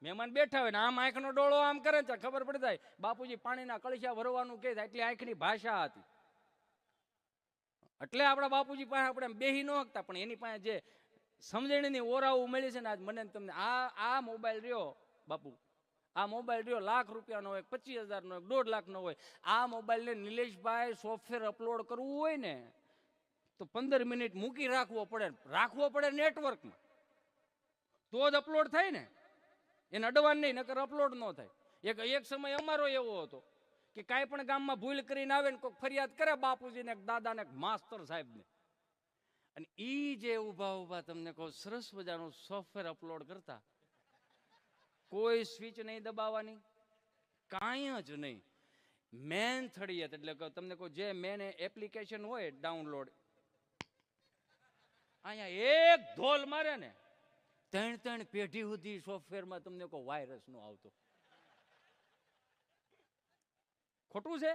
મહેમાન બેઠા હોય ને આમ આંખનો ડોળો આમ કરે તો ખબર પડી જાય બાપુજી પાણીના કળશા ભરવાનું કે એટલી આંખની ભાષા હતી. એટલે આપણા બાપુજી પાસે આપણે બેહી ન શકતા, પણ એની પાસે જે સમજણની ઓરાવું મળી છે ને આજ મને તમને આ મોબાઈલ રહ્યો બાપુ, આ મોબાઈલ રહ્યો ₹1,00,000 હોય, 25,000 નો હોય, 1.5 લાખ નો હોય. આ મોબાઈલને નિલેશભાઈ સોફ્ટવેર અપલોડ કરવું હોય ને તો 15 મિનિટ મૂકી રાખવો પડે નેટવર્કમાં, તો જ અપલોડ થાય ને. એને અડવાન નહીં, નકર અપલોડ ન થાય. એક સમય અમારો એવો હતો કે કાંઈ પણ ગામમાં ભૂલ કરીને આવે ને કોઈ ફરિયાદ કરે બાપુજીને, દાદાને, માસ્તર સાહેબને, અને ઈ જે ઊભા તમને કહું સરસ મજાનું સોફ્ટવેર અપલોડ કરતા, કોઈ સ્વિચ નહીં દબાવવાની, કાંઈ જ નહીં. મેન થડિયત એટલે કે તમને કહું જે મેન એપ્લિકેશન હોય ડાઉનલોડ, અહીંયા એક ધોલ મારે ને 3 પેઢી સુધી સોફ્ટવેરમાં તમને કહું વાયરસ નો આવતો. ખોટું છે?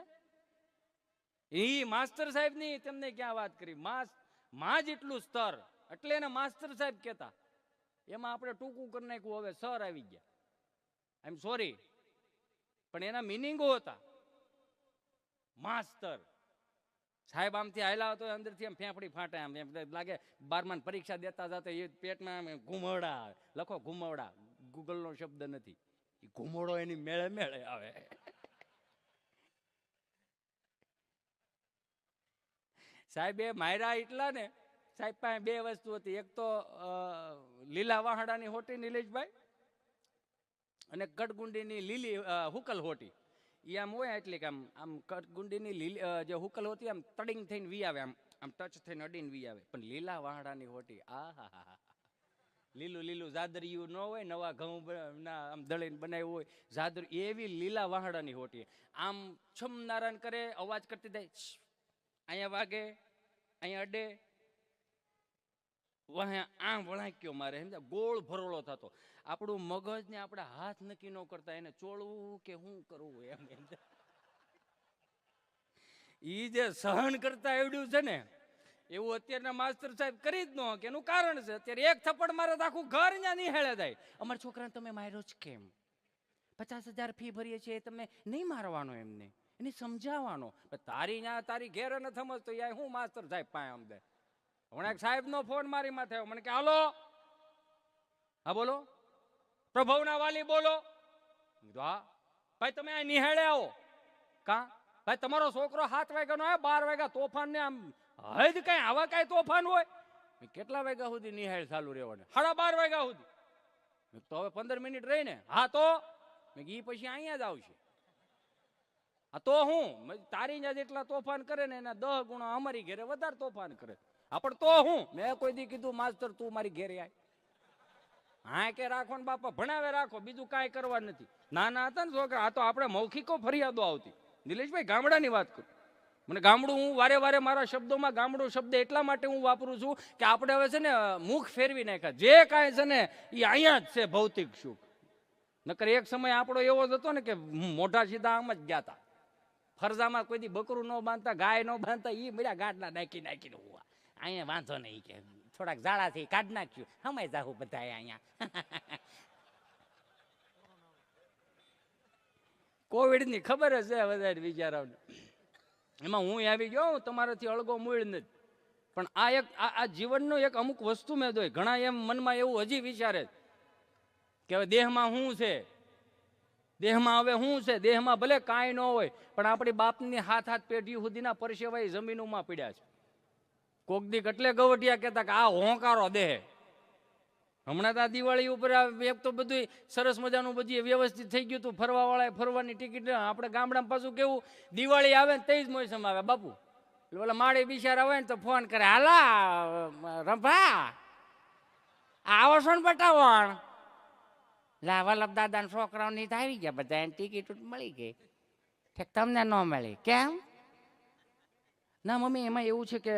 એ માસ્ટર સાહેબ ની તમને ક્યાં વાત કરી, માં જેટલું સ્તર, એટલે એને માસ્ટર સાહેબ કહેતા. એમાં આપણે ટૂંકું કરી નાખ્યું, હવે સર આવી ગયા. આઈ એમ સોરી, પણ એના મિનિંગો હતા. માસ્ટર સાહેબ આમથી હાલ્યા હતો, અંદરથી આમ ફેંફડી ફાટે, આમ એમ લાગે 12મા પરીક્ષા દેતા જતા એ પેટમાં ઘુમવડા લખો, ઘુમવડા ગૂગલનો શબ્દ નથી, એ ઘુમવડો એની મેળે મેળે આવે. સાહેબ એ માયરા એટલા ને, સાહેબ પાસે 2 વસ્તુ હતી, એક તો લીલા વાહડાની હોટી નિલેશભાઈ, અને કટગુંડીની લીલી હુકલ હોટી. એ આમ હોય એટલે કે આમ કટગુંડીની જે હુકલ હોતી આમ તડિંગ થઈને વી આવે, આમ ટચ થઈને અડીને વી આવે. પણ લીલા વાહડાની હોટી, આહા, લીલું જાદરિયું ન હોય, નવા ઘઉં ના આમ દળીને બનાવ્યું હોય જાદર, એવી લીલા વાહડાની હોટી. આમ છમ નારાયણ કરે, અવાજ કરતી જાય, અહીંયા વાગે, અહીંયા અડે, આમ વળાંક્યો મારે, સમજા ગોળ ભરોળો થતો. આપણું મગજ ને આપણે હાથ નક્કી ન કરતા, એને ચોળવું કે શું કરવું એમ. ઈ જે સહન કરતા આવડ્યું છે ને, એવું અત્યારના માસ્ટર સાહેબ કરી જ ન કે એનું કારણ છે, અત્યારે એક થપ્પડ મારે તો આખું ઘર ત્યાં નિહાળે જાય. અમારા છોકરાને તમે માર્યો જ કેમ? 50,000 ફી ભરીએ છીએ, તમે નહીં મારવાનો એમને, એને સમજાવવાનો. તારી ઘેર ન સમજતો યાર, હું માસ્ટર સાહેબ પાસે અમને હમણાં સાહેબ નો ફોન મારી માં થયો, મને કે હાલો, હા બોલો, પ્રભુના વાલી બોલો. હા ભાઈ, તમે આ નિહાળે આવો. કા ભાઈ, તમારો છોકરો 7 વાગ્યાનો આવે, 12 વાગ્યા તોફાન ને આમ હદ કઈ આવા કઈ તોફાન હોય? કેટલા વાગ્યા સુધી નિહાળ ચાલુ રહેવાનું? 12:30 વાગ્યા સુધી. તો હવે 15 મિનિટ રહીને, હા તો ઈ પછી અહીંયા જ આવશે. આ તો હું તારી ત્યાં જેટલા તોફાન કરે ને એના 10 ગુણા અમારી ઘરે વધારે તોફાન કરે. પણ તો હું મેં કોઈ દી કીધું માસ્ટર તું મારી ઘેરે આય? હા કે રાખો ને બાપા, ભણાવે રાખો, બીજું કાંઈ કરવા નથી. નાના હતા ને છોકરા, આ તો આપણે મૌખિકો ફરિયાદો આવતી. નિલેશભાઈ ગામડાની વાત કરું, મને ગામડું, હું વારે વારે મારા શબ્દોમાં ગામડું શબ્દ એટલા માટે હું વાપરું છું કે આપણે હવે છે ને મુખ ફેરવી નાખ્યા, જે કાંઈ છે ને એ અહીંયા જ છે ભૌતિક સુખ. નકર એક સમય આપણો એવો જ હતો ને કે મોઢા સીધા આમ જ ગયા હતા. ફરજામાં કોઈ દી બકરું ન બાંધતા, ગાય ન બાંધતા, એ બધા ગાડલા નાખીને હોવા. અહીંયા વાંધો નહીં કે થોડાક ઝાડાથી કાઢ નાખ્યું, હમાય જાહું બધા અહીંયા. કોવિડ ની ખબર જ છે વધારે વિચારોને. એમાં હું આવી ગયો, તમારાથી અળગો મૂળ નથી. પણ આ જીવનનો એક અમુક વસ્તુ મેં જોઈ, ઘણા એમ મનમાં એવું હજી વિચારે કે હવે દેહમાં શું છે, દેહમાં હવે શું છે, દેહમાં ભલે કાંઈ ન હોય પણ આપણી બાપની હાથ પેઢી સુધીના પરસેવાઈ જમીનોમાં પીડ્યા છે. કોક દી એટલે ગવટિયા કહેતા કે આ હોંકારો દેહ. હમણાં તો આ દિવાળી ઉપર એક તો બધું સરસ મજાનું બધું વ્યવસ્થિત થઈ ગયું હતું, ફરવા વાળા ફરવાની ટિકિટ. આપણે ગામડામાં પાછું કેવું, દિવાળી આવે ને તે જ મોસમ આવે બાપુ. ઓલા માળી બિચારા હોય ને તો ફોન કરે, હાલા રંભા આવો છો ને બટાવણ, લા વલ્લભ દાદા છોકરાઓની તો આવી ગયા બધા, ટિકિટ મળી ગઈ. ઠેક તમને ન મળી કેમ? ના મમ્મી, એમાં એવું છે કે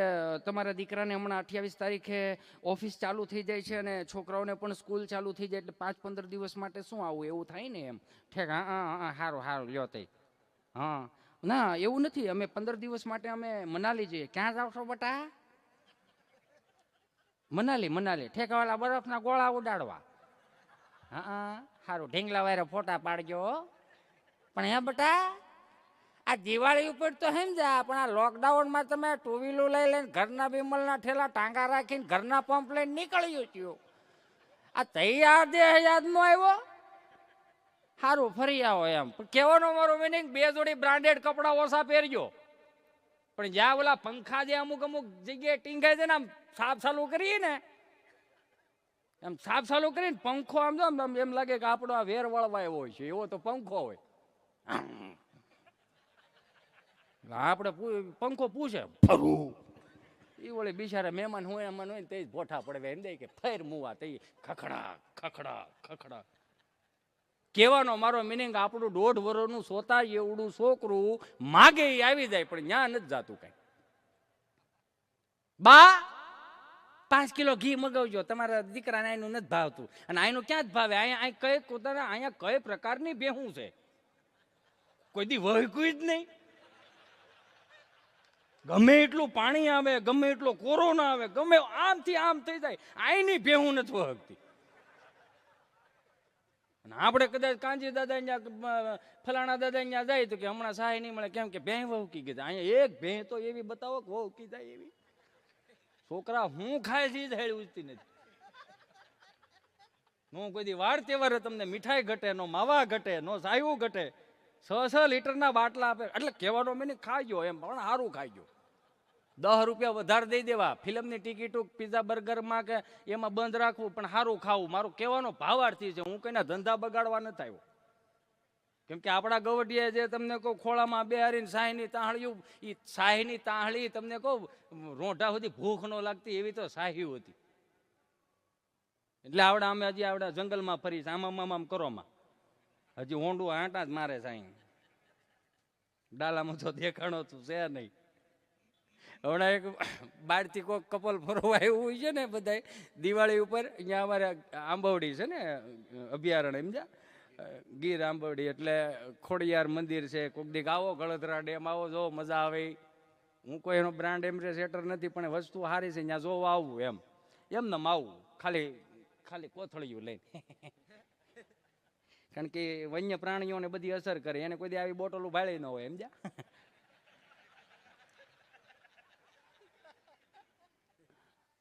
તમારા દીકરાને હમણાં 28 તારીખે ઓફિસ ચાલુ થઈ જાય છે અને છોકરાઓને પણ સ્કૂલ ચાલુ થઈ જાય, એટલે 5-15 દિવસ માટે શું આવું એવું થાય ને એમ. ઠેક હા સારું લ્યો તઈ. હા ના એવું નથી, અમે 15 દિવસ માટે અમે મનાલી જઈએ. ક્યાં જાવ છો બટા? મનાલી ઠેકાવાળા બરફના ગોળા ઉડાડવા. હા સારું, ઢીંગલા વાયરે ફોટા પાડજો. પણ હે બટા, આ દિવાળી ઉપર તો સમજા, પણ આ લોકડાઉનમાં તમે ટુ વ્હીલર લઈ લઈને ઘરના બીમલના ઠેલા ટાંગા રાખીને ઘરના પંપ લઈને નીકળ્યું થયું. આ તૈયાર દે યાદ નો આવ્યો. સારું ફરી આવો એમ. પણ કહેવાનો મારો મિનિંગ, 2 જોડી બ્રાન્ડેડ કપડા ઓછા પહેરજો. પણ જ્યાં ઓલા પંખા જે અમુક જગ્યાએ ટીંગાય છે ને, આમ સાફ ચાલુ કરીએ ને, એમ સાફ ચાલુ કરીને પંખો આમ જો એમ લાગે કે આપણો આ વેર વળવાય હોય છે, એવો તો પંખો હોય. આપણે પંખો પૂછે ફરું, એ વળી બિચારા મહેમાન હોય એમાં હોય ને તે જ ભોઠા પડવે એમ દે કે ફેર મુવા તે ખખડા ખખડા ખખડા. કહેવાનો મારો મિનિંગ, આપણું 1.5 વર્ષનું સોતા એવડું છોકરું માગે એ આવી જાય, પણ ન્યા નથી જાતું કઈ. બા 5 કિલો ઘી મગાવજો, તમારા દીકરાને આનું નથી ભાવતું. અને આનું ક્યાં જ ભાવે? અહીંયા કઈ પોતાના અહીંયા કઈ પ્રકારની ભેહું છે? કોઈ દી વહકું જ નહીં. ગમે એટલું પાણી આવે, ગમે એટલો કોરોના આવે, ગમે આમથી આમ થઈ જાય, આઈની ભેહું નથી વહકતી. આપણે કદાચ કાંજી દાદા ફલાણા દાદા ત્યાં જાય તો કે હમણાં સહાય નહીં મળે, કેમ કે ભેં વહકી ગઈ. અહીંયા એક ભેં તો એવી બતાવો કે વહકી જાય એવી. છોકરા હું ખાય છે જ ઉજતી નથી. હું કોઈ દી વાર તહેવારે તમને મીઠાઈ ઘટે, નો માવા ઘટે, નો સાયું ઘટે. 6 લીટરના બાટલા આપે. એટલે કહેવાનો મેં ખાઈજો એમ, પણ સારું ખાઈજો. 10 રૂપિયા વધારે દઈ દેવા, ફિલ્મની ટિકિટો પીઝા બર્ગરમાં કે એમાં બંધ રાખવું, પણ સારું ખાવું. મારું કહેવાનો ભાવાર્થી છે, હું કોઈના ધંધા બગાડવા નથી આવ્યો. કેમ કે આપણા ગવડિયા જે તમને કહું ખોળામાં બેહારીને શાહીની તાહળીયું, એ શાહીની તાહળી તમને કહું રોંઢા સુધી ભૂખ ન લાગતી એવી તો શાહી હતી. એટલે આવડા અમે હજી આવડા જંગલમાં ફરી આમ કરોમાં હજી હોંડું આંટા જ મારે સાઈ. ડાલામાં તો દેખાણો તું છે નહીં. હમણાં એક બહારથી કોઈક કપલ ફરવા એવું હોય છે ને બધા દિવાળી ઉપર, અહીંયા અમારે આંબવડી છે ને અભયારણ્ય, સમજ્યા, ગીર આંબવડી, એટલે ખોડિયાર મંદિર છે. કોઈક દીક આવો ગળધરા ડેમ આવો, જો મજા આવે. હું કોઈ એનો બ્રાન્ડ એમ્બેસેડર નથી, પણ વસ્તુ સારી છે, ત્યાં જોવા આવવું એમ એમને આવું, ખાલી કોથળીયું લઈને. કારણ કે વન્ય પ્રાણીઓને બધી અસર કરે, એને કોઈ આવી બોટલો ભાળી ન હોય, સમજ્યા.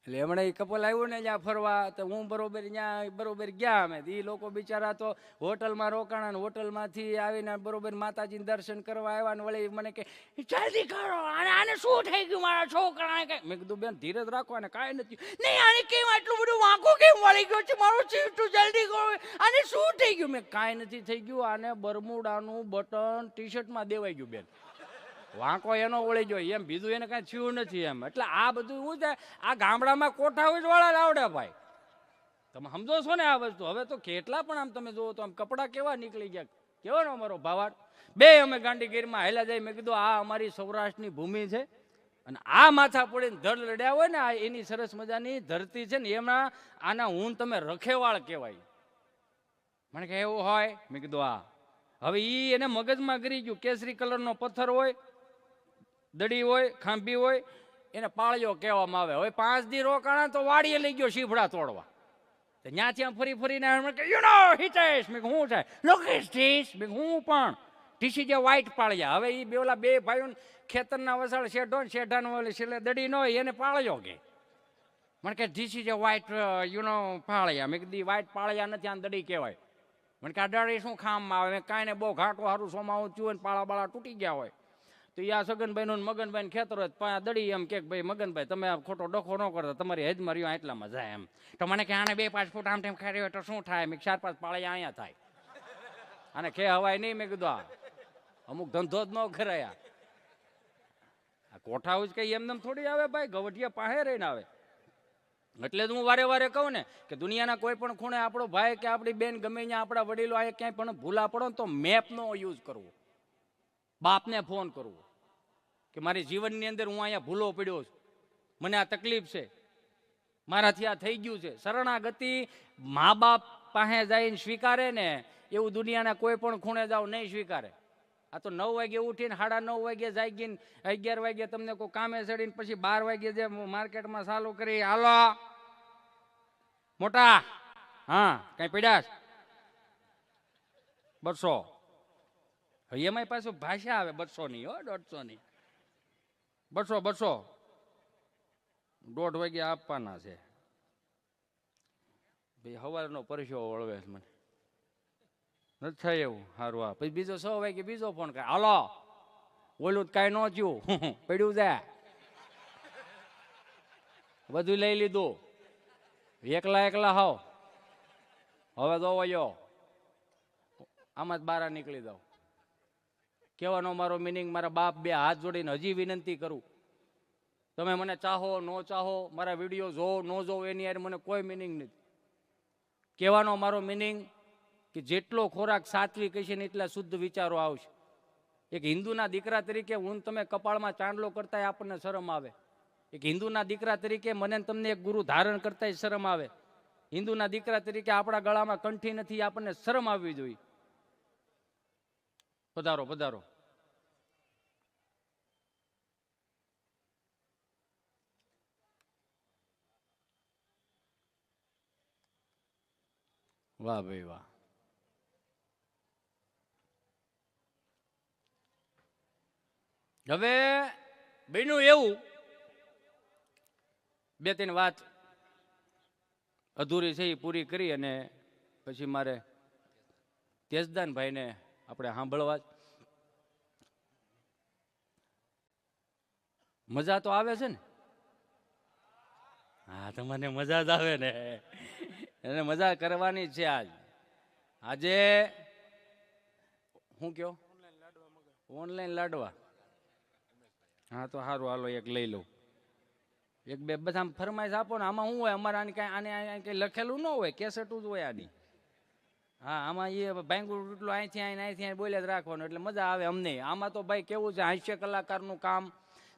એટલે હમણાં એ કપલ આવ્યું ને જ્યાં ફરવા, તો હું બરોબર ગયા. અમે એ લોકો બિચારા તો હોટલમાં રોકાણા ને હોટલમાંથી આવીને બરોબર માતાજીને દર્શન કરવા આવ્યા ને વળી મને કે જલ્દી કરો, આને શું થઈ ગયું મારા છોકરાને? કઈ મેં કીધું બેન ધીરજ રાખો, ને કાંઈ નથી. નહીં આને કેમ આટલું બધું વાંકો કેમ વળી ગયો છે મારું સીટું, જલ્દી કરો, આને શું થઈ ગયું? મેં કાંઈ નથી થઈ ગયું, આને બરમુડાનું બટન ટી શર્ટમાં દેવાઈ ગયું બેન. વાંકો એનો વળી જોઈએ એમ, બીજું એને કાંઈ થયું નથી એમ. એટલે આ બધું શું છે, આ ગામડામાં કોઠા હોય વાળા આવડે ભાઈ, તમે સમજો છો ને આ વસ્તુ. હવે તો કેટલા પણ આમ તમે જુઓ તો આમ કપડા કેવા નીકળી ગયા, કેવાનો અમારો ભાવાડ. બે અમે ગાંધીગીરમાં હેલા જાય. મેં કીધું આ અમારી સૌરાષ્ટ્રની ભૂમિ છે, અને આ માથા પડીને ધડ લડ્યા હોય ને, આ એની સરસ મજાની ધરતી છે ને, એમાં આના હું તમે રખેવાળ કહેવાય. મને કે એવું હોય? મેં કીધું હા. હવે ઈ એને મગજમાં કરી ગયું, કેસરી કલરનો પથ્થર હોય, દડી હોય, ખાંભી હોય, એને પાળિયો કહેવામાં આવે. હવે 5 દી રોકાણા તો વાડીએ લઈ ગયો શીફડા તોડવા. ત્યાંથી આમ ફરીને યુ નો હિતેશ, મેં હું છે લોકેશ ટીશ, મેં હું પણ ટીસી જે વ્હાઈટ પાળિયા. હવે એ ઓલા બે ભાઈઓ ખેતરના વસાળ શેઢો ને શેઢાનો છેલ્લે દડી ન હોય એને પાળ્યો કે. મને કે ટીસી જે વ્હાઈટ પાળિયા. મેં કીધું વ્હાઈટ પાળિયા નથી, આને દડી કહેવાય. મને કે આ દડી શું ખામમાં આવે? કાંઈ ને બહુ ઘાટો સારું સોમાવું થયું હોય ને પાળા બાળા તૂટી ગયા હોય તો આ સગનભાઈ નું મગનભાઈ ખેતર હોય દડી એમ કે ભાઈ મગનભાઈ તમે આ ખોટો ડખો ન કરતા, તમારી હેજ માર્યો એટલામાં જાય એમ. તો મને કે આને 2-5 ફૂટ આમ તેમ ખાઈ હોય તો શું થાય? મેં 4-5 પાળિયા અહીંયા થાય, અને ખે હવાય નહીં. મેં કીધું અમુક ધંધો જ ન કરાયા. આ કોઠા હાઉસ કઈ એમને થોડી આવે ભાઈ, ગવઢિયા પાસે રહીને આવે. એટલે જ હું વારે કહું ને કે દુનિયાના કોઈ પણ ખૂણે આપણો ભાઈ કે આપણી બેન ગમે ત્યાં આપણા વડીલો આ ક્યાંય પણ ભૂલા પડો ને તો મેપનો યુઝ કરવો, બાપને ફોન કરવો કે મારી જીવનની અંદર હું અહીંયા ભૂલો પડ્યો છું, મને આ તકલીફ છે, મારાથી આ થઈ ગયું છે. શરણાગતિ મા બાપ પાસે જઈને સ્વીકારે ને એવું દુનિયાના કોઈ પણ ખૂણે જાવ નહીં સ્વીકારે. આ તો 9 વાગે ઉઠીને 9:30 વાગે જાગીને 11 વાગે તમને કોઈ કામે ચડીને પછી 12 વાગે જે માર્કેટમાં ચાલુ કરી હાલો મોટા હા કઈ પડ્યા છે? 200. એમાં પાછું ભાષા આવે 200 ની, હો 150 ની. 200 1.5 વાગે આપવાના છે. ભાઈ સવારનો પરસ્યો વળવે છે મને, નથી થાય એવું. સારું હા, પછી બીજો 6 વાગે બીજો ફોન કરે, હાલો ઓલું કાંઈ ન થયું પડ્યું જાય, બધું લઈ લીધું, એકલા હાવ, હવે તો વયો આમાં જ બહાર નીકળી જાવ. કહેવાનો મારો મિનિંગ, મારા બાપ બે હાથ જોડીને હજી વિનંતી કરું, તમે મને ચાહો ન ચાહો, મારા વિડીયો જોવો ન જોવો, એની યાર મને કોઈ મિનિંગ નથી. કહેવાનો મારો મિનિંગ કે જેટલો ખોરાક સાત્વિક હશે ને એટલા શુદ્ધ વિચારો આવશે. એક હિન્દુના દીકરા તરીકે હું તમે કપાળમાં ચાંદલો કરતા આપણને શરમ આવે. એક હિન્દુના દીકરા તરીકે મને તમને એક ગુરુ ધારણ કરતા શરમ આવે. હિન્દુના દીકરા તરીકે આપણા ગળામાં કંઠી નથી, આપણને શરમ આવવી જોઈએ. પધારો પધારો. વાહ ભાઈ વાહ. હવે બન્યું એવું, 2-3 વાત અધૂરી છે એ પૂરી કરી અને પછી મારે તેજદાનભાઈને આપણે સાંભળવા. મજા તો આવે છે ને? હા, તમને મજા જ આવે ને, એને મજા કરવાની છે. આજે શું કયો? ઓનલાઈન લાડવા. હા તો સારું, હાલો એક લઈ લઉં. 1-2 બધા ફરમાઈશ આપો ને. આમાં શું હોય, અમારે આને કઈ લખેલું ન હોય, કેસેટું જ હોય આની. હા, આમાં એ ભાંગું એટલું અહીંથી બોલ્યા જ રાખવાનું, એટલે મજા આવે અમને. આમાં તો ભાઈ કેવું છે, હાસ્ય કલાકારનું કામ.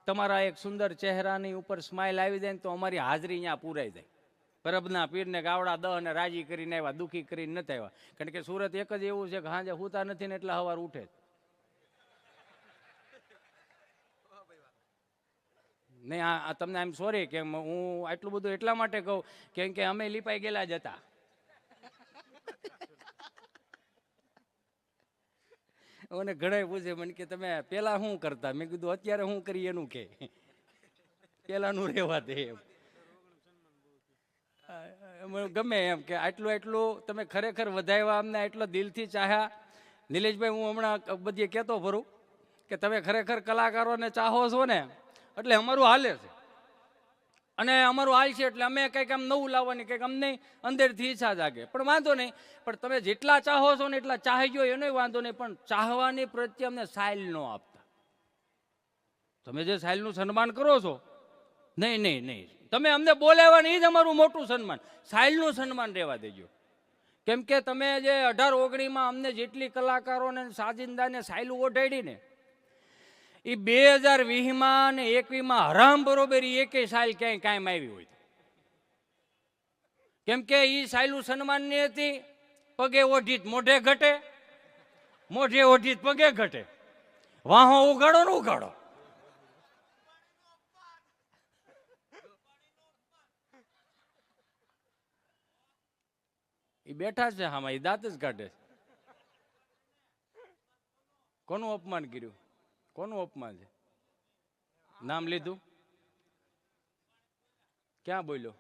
તમારા એક સુંદર ચહેરાની ઉપર સ્માઇલ આવી જાય ને તો અમારી હાજરી અહીંયા પૂરાઈ જાય. પરબના પીરને ગાવડા 10 ને રાજી કરીને આવ્યા, દુઃખી કરીને નથી આવ્યા. કારણ કે સુરત એક જ એવું છે કે હાજે હુતા નથી ને એટલે સવાર ઉઠે જ નહીં. આ તમને આમ સોરી કે હું આટલું બધું એટલા માટે કહું કેમ કે અમે લીપાઈ ગયેલા જ હતા. મને ઘણા પૂછે મને કે તમે પેલા શું કરતા, મેં કીધું અત્યારે શું કરી એનું કે પેલાનું રહેવા દે એમ. ગમે એમ કે આટલું તમે ખરેખર વધાવ્યા અમને, એટલો દિલથી ચાહ્યા. નિલેશભાઈ, હું હમણાં બધી કહેતો ફરું કે તમે ખરેખર કલાકારોને ચાહો છો ને એટલે અમારું હાલે છે, અને અમારું હાલ છે એટલે અમે કંઈક આમ નવું લાવવાની કંઈક અમને અંદરથી ઈચ્છા જાગે. પણ વાંધો નહીં, પણ તમે જેટલા ચાહો છો ને એટલા ચાહી ગયો એનો વાંધો નહીં, પણ ચાહવાની પ્રત્યે અમને સાઇલ ન આપતા. તમે જે સાઇલનું સન્માન કરો છો, નહીં, તમે અમને બોલાવવાની એ જ અમારું મોટું સન્માન. સાઇલનું સન્માન રહેવા દેજો. કેમ કે તમે જે 18-19 અમને જેટલી કલાકારોને સાજિંદાને સાઇલું ઓઢાડી ને, એ 2020 ને 21 હરામ બરોબર એકે સાઇલ ક્યાંય કાયમ આવી હોય. કેમ કે એ સાઇલું સન્માનની હતી. પગે ઓઢીત મોઢે ઘટે, મોઢે ઓઢીત પગે ઘટે. વાહો ઉગાડો ને ઉગાડો. એ બેઠા છે આમાં, એ દાંત જ કાઢે. કોનું અપમાન કર્યું? કોનું અપમાન છે? નામ લીધું? ક્યાં બોલ્યો?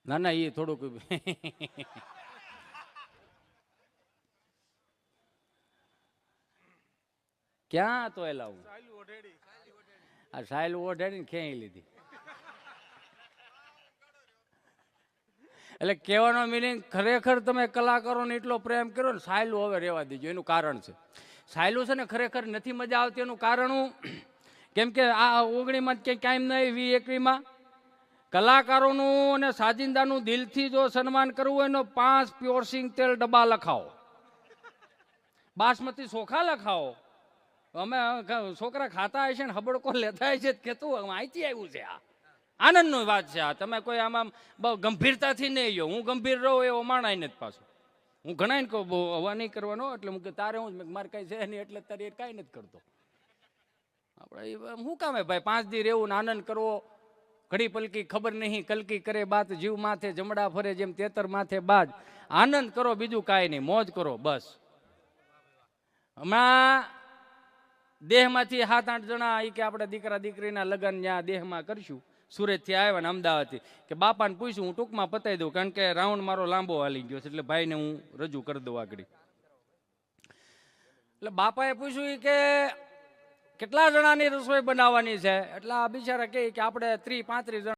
ના એ થોડુંક ક્યાં તો એ લાવું આ સાયલ ઓઢાડીને ક્યાંય લીધી. એટલે કહેવાનો મિનિંગ, ખરેખર તમે કલાકારોને એટલો પ્રેમ કર્યો ને, સાયલું હવે રહેવા દેજો. એનું કારણ છે, સાયલું છે ને ખરેખર નથી મજા આવતી. એનું કારણ હું, કેમ કે આ 19 ક્યાંય કાયમ નહીં, 20-21 કલાકારોનું અને સાજિંદાનું દિલથી જો સન્માન કરવું હોય ને, 5 પ્યોરસિંગ તેલ ડબ્બા લખાવો, બાસમતી ચોખા લખાવો. અમે છોકરા ખાતા હશે ને હબડકો લેતા હશે કે તું અહીંથી આવ્યું છે. આ આનંદની વાત છે. આ તમે કોઈ આમાં બહુ ગંભીરતાથી નહીં લો. હું ગંભીર રહું એવો માણાય નથી પાછું. હું ઘણા ને કહું બહુ હવા નહીં કરવાનો, એટલે હું કે તારે હું મારે કાંઈ છે નહીં એટલે તારે કાંઈ નથી કરતો. આપણે શું કામે ભાઈ 5 દી રહેવું ને આનંદ કરવો, ઘડી પલકી ખબર નહીં કલકી કરે બાત, જીવ માથે જમડા ફરે જેમ તેતર માથે બાજ, આનંદ કરો બીજું કાંઈ નહીં, મોજ કરો બસ. હમણાં દેહમાંથી 7-8 જણા કે આપણે દીકરા દીકરીના લગ્ન ત્યાં દેહમાં કરશું, સુરતથી આવ્યા ને અમદાવાદથી, કે બાપાને પૂછ્યું, હું ટૂંકમાં પતાવી દઉં કારણ કે રાઉન્ડ મારો લાંબો હાલી ગયો છે, એટલે ભાઈને હું રજૂ કરી દઉં આગળ. એટલે બાપાએ પૂછ્યું કે કેટલા જણાની રસોઈ બનાવવાની છે? એટલે આ બિચારા કહે કે આપણે 30-35 જણા